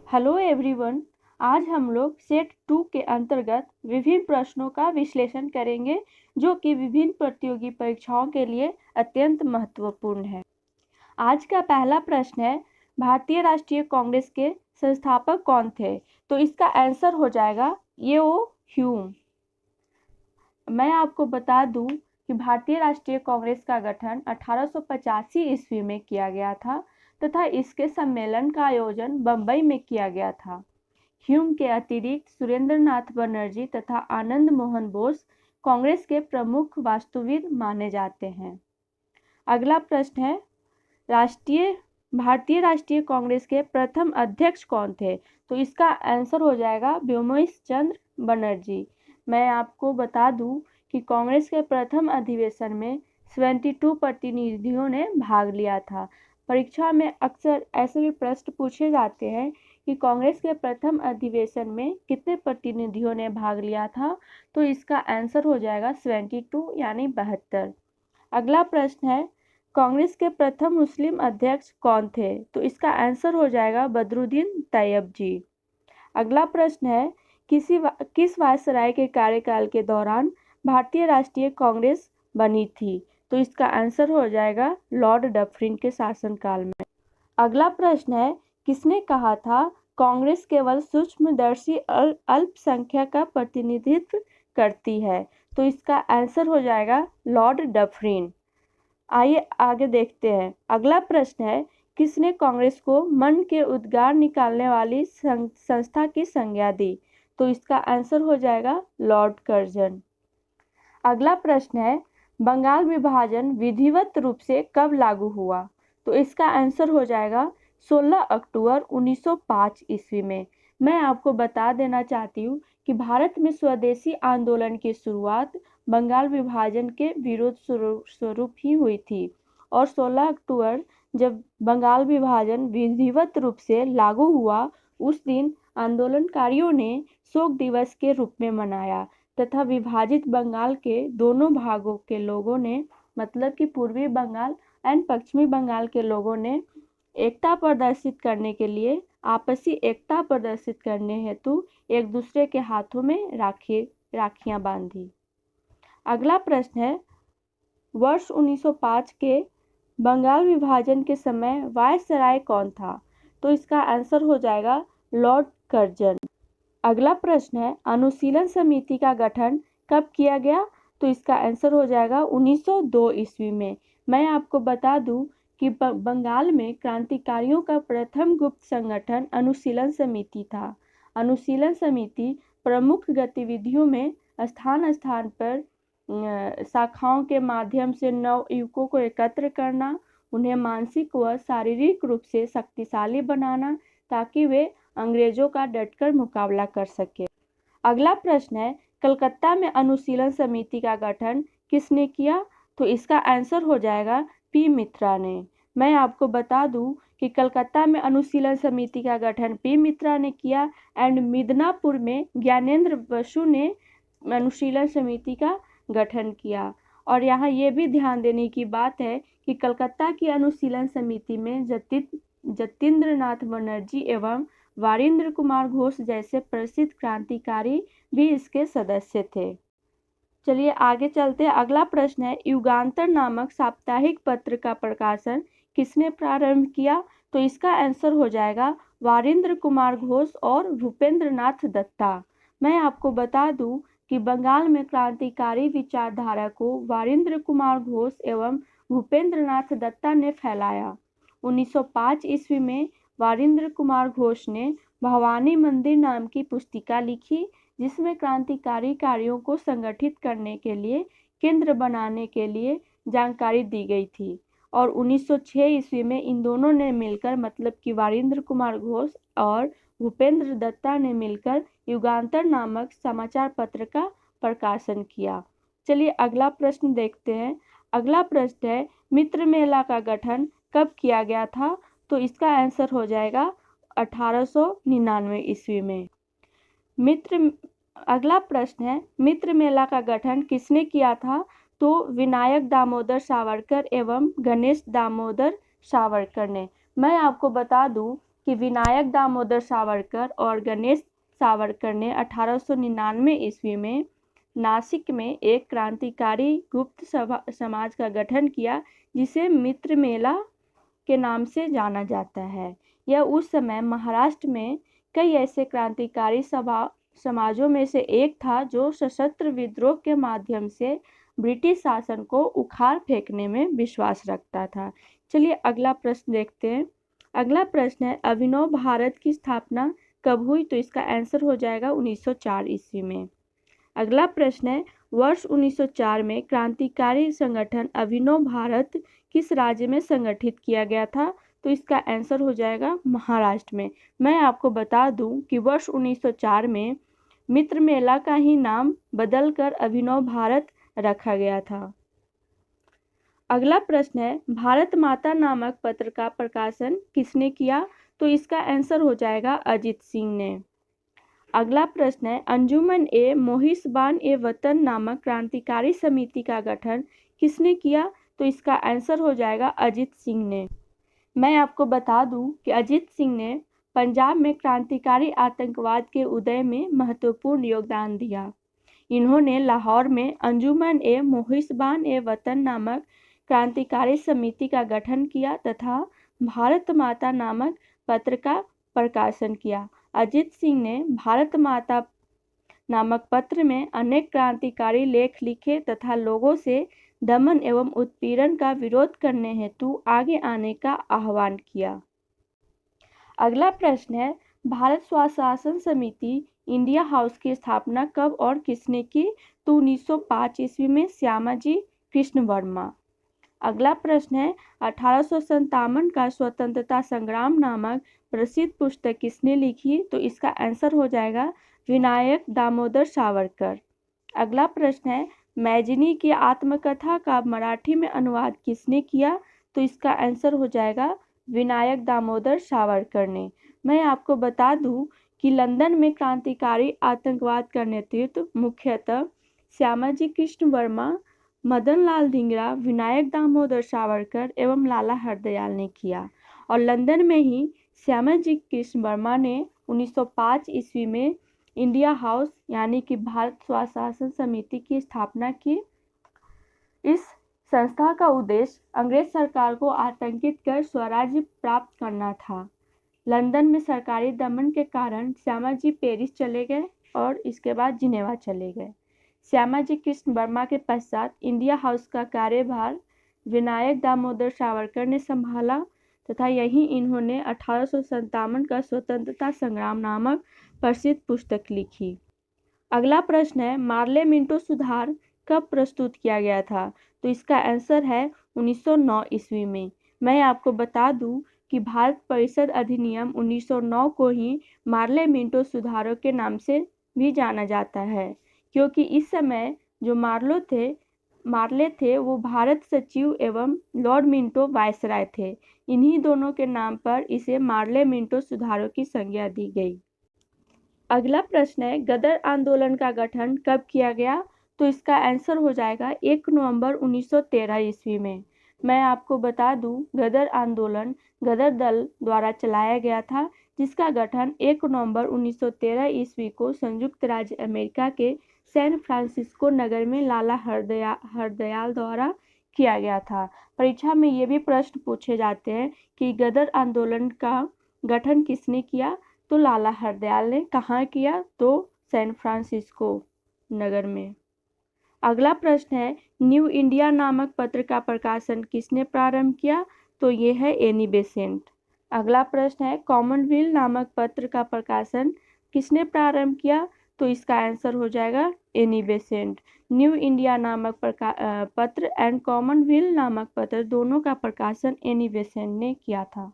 Hello everyone. आज हम लोग सेट 2 के अंतर्गत विभिन्न प्रश्नों का विश्लेषण करेंगे जो कि विभिन्न प्रतियोगी परीक्षाओं के लिए अत्यंत महत्वपूर्ण है। आज का पहला प्रश्न है, भारतीय राष्ट्रीय कांग्रेस के संस्थापक कौन थे? तो इसका आंसर हो जाएगा येओ ह्यूम। मैं आपको बता दूं कि भारतीय राष्ट्रीय कांग्रेस का गठन 1885 ईस्वी में किया गया था तथा इसके सम्मेलन का आयोजन बम्बई में किया गया था। ह्यूम के अतिरिक्त सुरेंद्रनाथ बनर्जी तथा आनंद मोहन बोस कांग्रेस के प्रमुख वास्तुविद माने जाते हैं। अगला प्रश्न है, भारतीय राष्ट्रीय कांग्रेस के प्रथम अध्यक्ष कौन थे? तो इसका आंसर हो जाएगा व्योमेश चंद्र बनर्जी। मैं आपको बता दूं कि कांग्रेस के प्रथम अधिवेशन में 72 प्रतिनिधियों ने भाग लिया था। परीक्षा में अक्सर ऐसे भी प्रश्न पूछे जाते हैं कि कांग्रेस के प्रथम अधिवेशन में कितने प्रतिनिधियों ने भाग लिया था, तो इसका आंसर हो जाएगा 72 यानी 72। अगला प्रश्न है, कांग्रेस के प्रथम मुस्लिम अध्यक्ष कौन थे? तो इसका आंसर हो जाएगा बदरुद्दीन तैयब जी। अगला प्रश्न है, किस वायसराय के कार्यकाल के दौरान भारतीय राष्ट्रीय कांग्रेस बनी थी? तो इसका आंसर हो जाएगा लॉर्ड डफरिन के शासनकाल में। अगला प्रश्न है, किसने कहा था कांग्रेस केवल सूक्ष्मदर्शी अल्पसंख्यक का प्रतिनिधित्व करती है? तो इसका आंसर हो जाएगा लॉर्ड डफरिन। आइए आगे देखते हैं। अगला प्रश्न है, किसने कांग्रेस को मन के उद्गार निकालने वाली संस्था की संज्ञा दी? तो इसका आंसर हो जाएगा लॉर्ड कर्जन। अगला प्रश्न है, बंगाल विभाजन विधिवत रूप से कब लागू हुआ? तो इसका आंसर हो जाएगा 16 अक्टूबर 1905 ईस्वी में। मैं आपको बता देना चाहती हूँ कि भारत में स्वदेशी आंदोलन की शुरुआत बंगाल विभाजन के विरोध स्वरूप ही हुई थी और 16 अक्टूबर जब बंगाल विभाजन विधिवत रूप से लागू हुआ, उस दिन आंदोलनकारियों ने शोक दिवस के रूप में मनाया तथा विभाजित बंगाल के दोनों भागों के लोगों ने, मतलब कि पूर्वी बंगाल एंड पश्चिमी बंगाल के लोगों ने एकता प्रदर्शित करने के लिए, आपसी एकता प्रदर्शित करने हेतु एक दूसरे के हाथों में राखियां बांधी। अगला प्रश्न है, वर्ष 1905 के बंगाल विभाजन के समय वायसराय कौन था? तो इसका आंसर हो जाएगा लॉर्ड कर्जन। अगला प्रश्न है, अनुशीलन समिति का गठन कब किया गया? तो इसका आंसर हो जाएगा 1902 ईस्वी में। मैं आपको बता दूं कि बंगाल में क्रांतिकारियों का प्रथम गुप्त संगठन अनुशीलन समिति था। अनुशीलन समिति प्रमुख गतिविधियों में स्थान स्थान पर शाखाओं के माध्यम से नवयुवकों को एकत्र करना, उन्हें मानसिक व शारीरिक रूप से शक्तिशाली बनाना ताकि वे अंग्रेजों का डटकर मुकाबला कर सके। अगला प्रश्न है, कलकत्ता में अनुशीलन समिति का गठन किसने किया? तो इसका आंसर हो जाएगा पी मित्रा ने। मैं आपको बता दूं कि कलकत्ता में अनुशीलन समिति का गठन पी मित्रा ने किया एंड मिदनापुर में ज्ञानेंद्र बसु ने अनुशीलन समिति का गठन किया। और यहाँ ये भी ध्यान देने की बात है कि कलकत्ता की अनुशीलन समिति में जतीन्द्रनाथ बनर्जी एवं वारिंद्र कुमार घोष जैसे प्रसिद्ध क्रांतिकारी भी इसके सदस्य थे। चलिए आगे चलते हैं। अगला प्रश्न है, युगांतर नामक साप्ताहिक पत्र का प्रकाशन किसने प्रारंभ किया? तो इसका आंसर हो जाएगा वारिंद्र कुमार घोष और भूपेंद्र नाथ दत्ता। मैं आपको बता दूं कि बंगाल में क्रांतिकारी विचारधारा को वारिंद्र कुमार घोष एवं भूपेंद्र नाथ दत्ता ने फैलाया। 1905 ईस्वी में वारिंद्र कुमार घोष ने भवानी मंदिर नाम की पुस्तिका लिखी, जिसमें क्रांतिकारी कार्यों को संगठित करने के लिए केंद्र बनाने के लिए जानकारी दी गई थी। और 1906 ईस्वी में इन दोनों ने मिलकर, मतलब कि वारिंद्र कुमार घोष और भूपेंद्र दत्ता ने मिलकर युगांतर नामक समाचार पत्र का प्रकाशन किया। चलिए अगला प्रश्न देखते हैं। अगला प्रश्न है, मित्र मेला का गठन कब किया गया था? तो इसका आंसर हो जाएगा 1899 ईस्वी में। अगला प्रश्न है, मित्र मेला का गठन किसने किया था? तो विनायक दामोदर सावरकर एवं गणेश दामोदर सावरकर ने। मैं आपको बता दूं कि विनायक दामोदर सावरकर और गणेश सावरकर ने 1899 ईस्वी में नासिक में एक क्रांतिकारी गुप्त समाज का गठन किया, जिसे मित्र मेला के नाम से जाना जाता है। यह उस समय महाराष्ट्र में कई ऐसे क्रांतिकारी समाजों में से एक था जो सशस्त्र विद्रोह के माध्यम से ब्रिटिश शासन को उखाड़ फेंकने में विश्वास रखता था। चलिए अगला प्रश्न देखते हैं। अगला प्रश्न है, अभिनव भारत की स्थापना कब हुई? तो इसका आंसर हो जाएगा 1904 ईस्वी में। अगला प्रश्न है, वर्ष 1904 में क्रांतिकारी संगठन अभिनव भारत किस राज्य में संगठित किया गया था? तो इसका आंसर हो जाएगा महाराष्ट्र में। मैं आपको बता दूं कि वर्ष 1904 में मित्र मेला का ही नाम बदलकर अभिनव भारत रखा गया था। अगला प्रश्न है, भारत माता नामक पत्र का प्रकाशन किसने किया? तो इसका आंसर हो जाएगा अजीत सिंह ने। अगला प्रश्न है, अंजुमन ए मोहिसबान ए वतन नामक क्रांतिकारी समिति का गठन किसने किया? तो इसका आंसर हो जाएगा अजीत सिंह ने। मैं आपको बता दूं कि अजीत सिंह ने पंजाब में क्रांतिकारी आतंकवाद के उदय में महत्वपूर्ण योगदान दिया। इन्होंने लाहौर में अंजुमन ए मोहिसबान ए वतन नामक क्रांतिकारी समिति का गठन किया तथा भारत माता नामक पत्र का प्रकाशन किया। अजीत सिंह ने भारत माता नामक पत्र में अनेक क्रांतिकारी लेख लिखे तथा लोगों से दमन एवं उत्पीड़न का विरोध करने हेतु आगे आने का आह्वान किया। अगला प्रश्न है, भारत स्वशासन समिति इंडिया हाउस की स्थापना कब और किसने की? तो 1905 ईस्वी में श्यामाजी कृष्ण वर्मा। अगला प्रश्न है, 1857 का स्वतंत्रता संग्राम नामक प्रसिद्ध पुस्तक किसने लिखी? तो इसका आंसर हो जाएगा विनायक दामोदर सावरकर। अगला प्रश्न है, मैजिनी की आत्मकथा का मराठी में अनुवाद किसने किया? तो इसका आंसर हो जाएगा विनायक दामोदर सावरकर ने। मैं आपको बता दूं कि लंदन में क्रांतिकारी आतंकवाद का नेतृत्व मुख्यतः श्यामाजी कृष्ण वर्मा, मदन लाल धिंगरा, विनायक दामोदर सावरकर एवं लाला हरदयाल ने किया और लंदन में ही श्यामाजी कृष्ण वर्मा ने 1905 ईस्वी में इंडिया हाउस यानी कि भारत स्वशासन समिति की स्थापना की। इस संस्था का उद्देश्य अंग्रेज सरकार को आतंकित कर स्वराज्य प्राप्त करना था। लंदन में सरकारी दमन के कारण श्यामाजी पेरिस चले गए और इसके बाद जिनेवा चले गए। श्यामाजी कृष्ण वर्मा के पश्चात इंडिया हाउस का कार्यभार विनायक दामोदर सावरकर ने संभाला तथा यहीं इन्होंने 1857 का स्वतंत्रता संग्राम नामक प्रसिद्ध पुस्तक लिखी। अगला प्रश्न है, मार्ले मिंटो सुधार कब प्रस्तुत किया गया था? तो इसका आंसर है 1909 ईस्वी में। मैं आपको बता दूं कि भारत परिषद अधिनियम 1909 को ही मार्ले मिंटो सुधारों के नाम से भी जाना जाता है, क्योंकि इस समय जो मार्ले थे वो भारत सचिव एवं लॉर्ड मिंटो वायसराय थे। इन्हीं दोनों के नाम पर इसे मार्ले मिंटो सुधारों की संज्ञा दी गई। अगला प्रश्न है, गदर आंदोलन का गठन कब किया गया? तो इसका आंसर हो जाएगा 1 नवंबर 1913 ईस्वी में। मैं आपको बता दूं, गदर आंदोलन गदर दल द्वारा चलाया गया था, जिसका गठन 1 नवंबर 1913 ईस्वी को संयुक्त राज्य अमेरिका के सैन फ्रांसिस्को नगर में लाला हरदयाल द्वारा किया गया था। परीक्षा में ये भी प्रश्न पूछे जाते हैं कि गदर आंदोलन का गठन किसने किया? तो लाला हरदयाल ने। कहाँ किया? तो सैन फ्रांसिस्को नगर में। अगला प्रश्न है, न्यू इंडिया नामक पत्र का प्रकाशन किसने प्रारंभ किया? तो ये है एनी बेसेंट। अगला प्रश्न है, कॉमनवेल्थ नामक पत्र का प्रकाशन किसने प्रारंभ किया? तो इसका आंसर हो जाएगा एनी बेसेंट। न्यू इंडिया नामक पत्र एंड कॉमनवेल्थ नामक पत्र दोनों का प्रकाशन एनी बेसेंट ने किया था।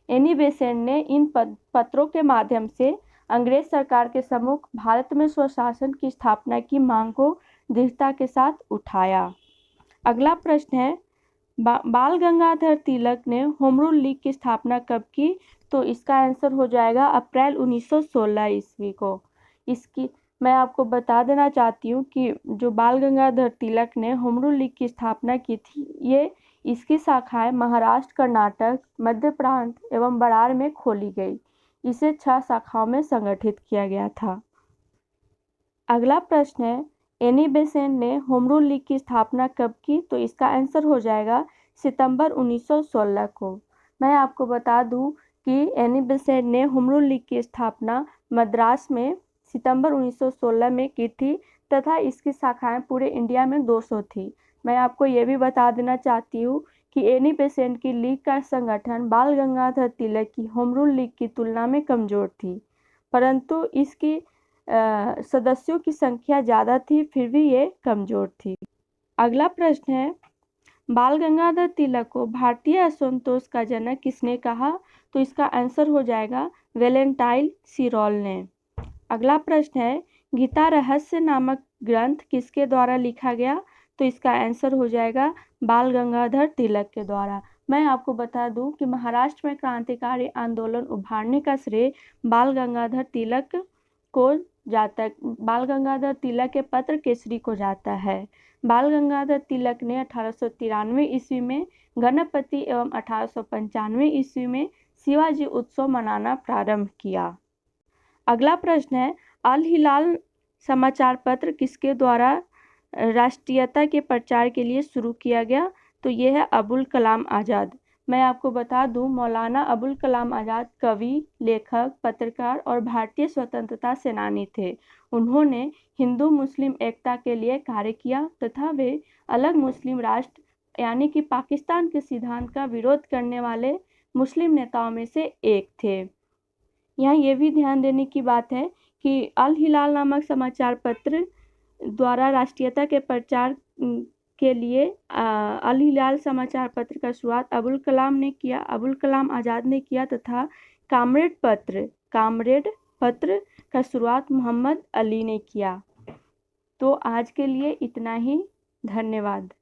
एनी बेसेंट ने इन पत्रों के माध्यम से अंग्रेज सरकार के सम्मुख भारत में स्वशासन की स्थापना की मांग को दृढ़ता के साथ उठाया। अगला प्रश्न है, बाल गंगाधर तिलक ने होम रूल लीग की स्थापना कब की? तो इसका आंसर हो जाएगा अप्रैल 1916 ईस्वी को। इसकी मैं आपको बता देना चाहती हूँ कि जो बाल गंगाधर तिलक ने होम रूल लीग की स्थापना की थी, इसकी शाखाएं महाराष्ट्र, कर्नाटक, मध्य प्रांत एवं बरार में खोली गई। इसे 6 शाखाओं में संगठित किया गया था। अगला प्रश्न है, एनी बेसेंट ने होम रूल लीग की स्थापना कब की? तो इसका आंसर हो जाएगा सितंबर 1916 को। मैं आपको बता दूं कि एनी बेसेंट ने होम रूल लीग की स्थापना मद्रास में सितंबर 1916 में की थी तथा इसकी शाखाएं पूरे इंडिया में 200 थी। मैं आपको ये भी बता देना चाहती हूँ कि एनी बेसेंट की लीग का संगठन बाल गंगाधर तिलक की होम रूल लीग की तुलना में कमजोर थी, परंतु इसकी सदस्यों की संख्या ज़्यादा थी, फिर भी ये कमजोर थी। अगला प्रश्न है, बाल गंगाधर तिलक को भारतीय असंतोष का जनक किसने कहा? तो इसका आंसर हो जाएगा वेलेंटाइन सिरोल ने। अगला प्रश्न है, गीता रहस्य नामक ग्रंथ किसके द्वारा लिखा गया? तो इसका आंसर हो जाएगा बाल गंगाधर तिलक के द्वारा। मैं आपको बता दूं कि महाराष्ट्र में क्रांतिकारी आंदोलन उभारने का श्रेय बाल गंगाधर तिलक को जाता है, बाल गंगाधर तिलक के पत्र केसरी को जाता है। बाल गंगाधर तिलक ने 1893 ईस्वी में गणपति एवं 1895 ईस्वी में शिवाजी उत्सव मनाना प्रारंभ किया। अगला प्रश्न है, अल हिलाल समाचार पत्र किसके द्वारा राष्ट्रीयता के प्रचार के लिए शुरू किया गया? तो यह है अबुल कलाम आज़ाद। मैं आपको बता दूं, मौलाना अबुल कलाम आज़ाद कवि, लेखक, पत्रकार और भारतीय स्वतंत्रता सेनानी थे। उन्होंने हिंदू मुस्लिम एकता के लिए कार्य किया तथा वे अलग मुस्लिम राष्ट्र यानी कि पाकिस्तान के सिद्धांत का विरोध करने वाले मुस्लिम नेताओं में से एक थे। यहाँ ये भी ध्यान देने की बात है कि अल हिलाल नामक समाचार पत्र द्वारा राष्ट्रीयता के प्रचार के लिए अल हिलाल समाचार पत्र का शुरुआत अबुल कलाम आज़ाद ने किया तथा कामरेड पत्र का शुरुआत मोहम्मद अली ने किया। तो आज के लिए इतना ही, धन्यवाद।